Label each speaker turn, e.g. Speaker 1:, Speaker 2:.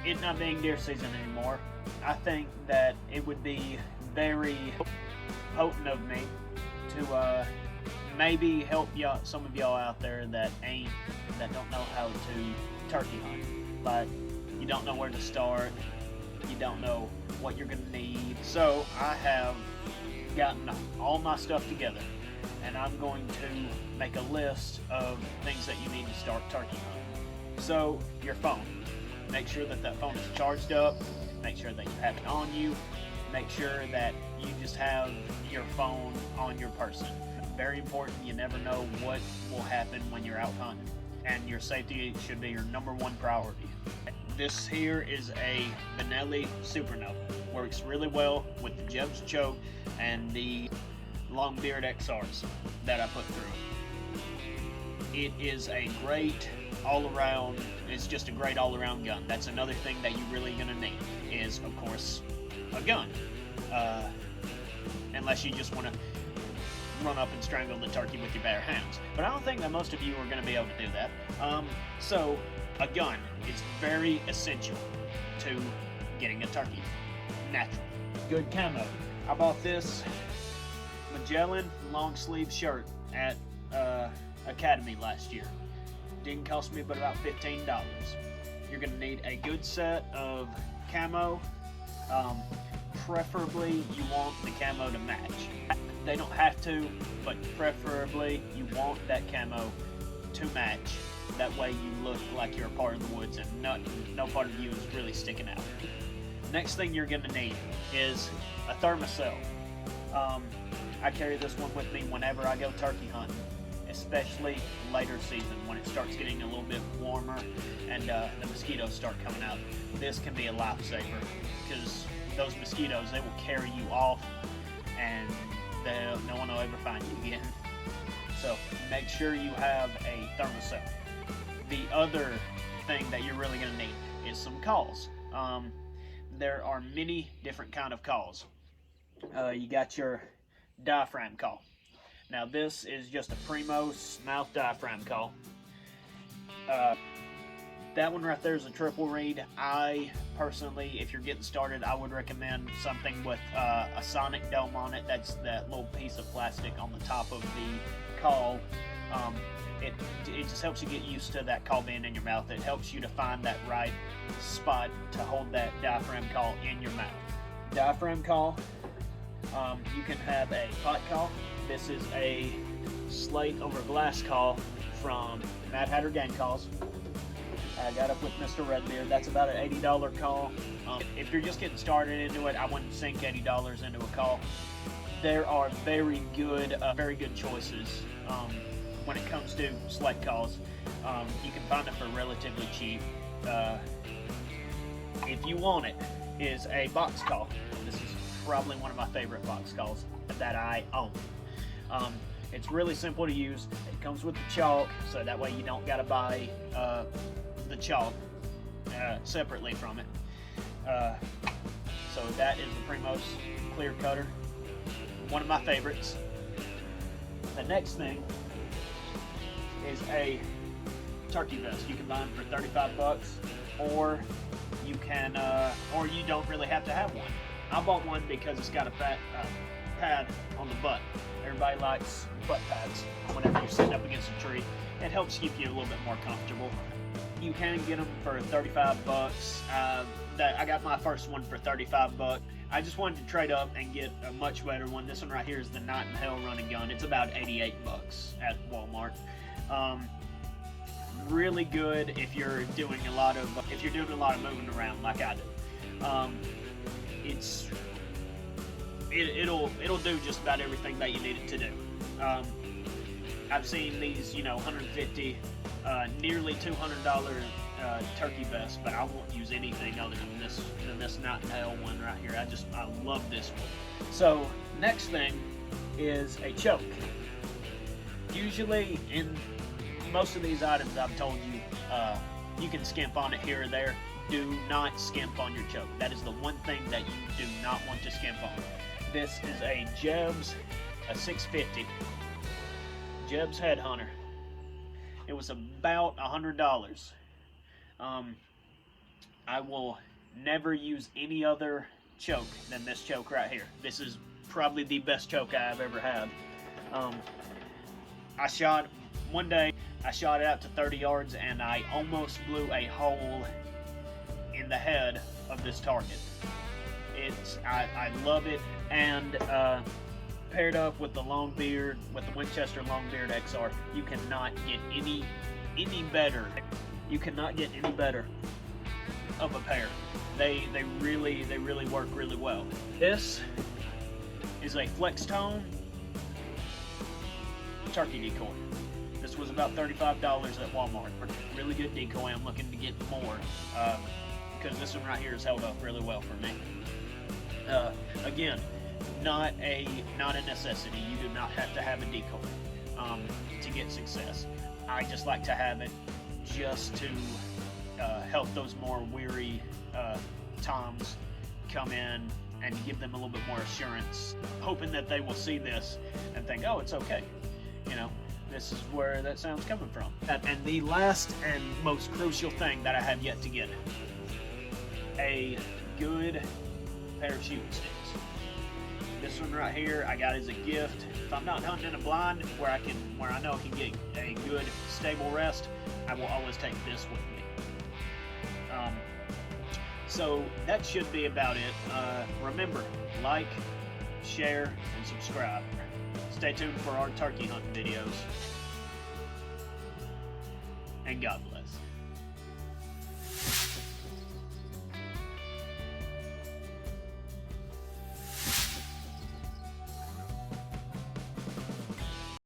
Speaker 1: It not being deer season anymore, I think that it would be very potent of me to maybe help y'all, some of y'all out there that don't know how to turkey hunt. Like, you don't know where to start, you don't know what you're gonna need. So I have gotten all my stuff together, and I'm going to make a list of things that you need to start turkey hunting. So your phone. Make sure that that phone is charged up, make sure that you have it on you, make sure that you just have your phone on your person. Very important, you never know what will happen when you're out hunting, and your safety should be your #1 priority. This here is a Benelli Supernova. Works really well with the Jeb's choke and the Longbeard XRs that I put through. It is a great all-around, it's just a great all-around gun. That's another thing that you're really going to need is, of course, a gun. Unless you just want to run up and strangle the turkey with your bare hands. But I don't think that most of you are going to be able to do that. So a gun is very essential to getting a turkey natural. Good camo. I bought this Magellan long sleeve shirt at Academy last year. Didn't cost me but about $15. You're going to need a good set of camo. Preferably you want the camo to match. They don't have to, but preferably you want that camo to match. That way you look like you're a part of the woods and no part of you is really sticking out. Next thing you're going to need is a Thermos. I carry this one with me whenever I go turkey hunting, especially later season when it starts getting a little bit warmer and the mosquitoes start coming out. This can be a lifesaver because those mosquitoes, they will carry you off and no one will ever find you again. So make sure you have a Thermos. The other thing that you're really going to need is some calls. There are many different kind of calls. You got your diaphragm call. Now this is just a Primos mouth diaphragm call. That one right there is a triple reed. I personally, if you're getting started, I would recommend something with a sonic dome on it. That's that little piece of plastic on the top of the call. It just helps you get used to that call being in your mouth. It helps you to find that right spot to hold that diaphragm call in your mouth. Diaphragm call, you can have a pot call. This is a slate over glass call from Mad Hatter Game Calls. I got up with Mr. Redbeard. That's about an $80 call. If you're just getting started into it, I wouldn't sink $80 into a call. There are very good choices when it comes to slate calls. You can find them for relatively cheap. If you want it, is a box call. This is probably one of my favorite box calls that I own. It's really simple to use. It comes with the chalk, so that way you don't gotta buy the chalk separately from it. So that is the Primos clear cutter, one of my favorites. The next thing is a turkey vest. You can buy them for 35 bucks, or you can, or you don't really have to have one. I bought one because it's got a fat pad on the butt. Everybody likes butt pads whenever you're sitting up against a tree. It helps keep you a little bit more comfortable. You can get them for 35 bucks. I got my first one for 35 bucks. I just wanted to trade up and get a much better one. This one right here is the Night in Hell running gun. It's about 88 bucks at Walmart. Really good if you're doing a lot of moving around like I do. It'll do just about everything that you need it to do. I've seen these, $150, nearly $200 turkey vest, but I won't use anything other than this Night in Hell one right here. I love this one. So next thing is a choke. Usually in most of these items I've told you, you can skimp on it here or there, do not skimp on your choke. That is the one thing that you do not want to skimp on. This is a Jeb's, a 650 Jeb's Headhunter. It was about $100. I will never use any other choke than this choke right here. This is probably the best choke I've ever had. One day I shot it out to 30 yards and I almost blew a hole in the head of this target. I love it, and paired up with the Longbeard, with the Winchester Longbeard XR, you cannot get any better. You cannot get any better of a pair. They really work really well. This is a Flex Tone turkey decoy. This was about $35 at Walmart. Really good decoy. I'm looking to get more because this one right here has held up really well for me. Again, not a necessity. You do not have to have a decoy to get success. I just like to have it just to help those more weary toms come in and give them a little bit more assurance, hoping that they will see this and think, oh, it's okay. You know, this is where that sound's coming from. And the last and most crucial thing that I have yet to get, a good pair of shooting sticks. This one right here I got as a gift. If I'm not hunting in a blind where I know I can get a good stable rest, I will always take this with me. So that should be about it. Remember, like, share, and subscribe. Stay tuned for our turkey hunting videos. And God bless.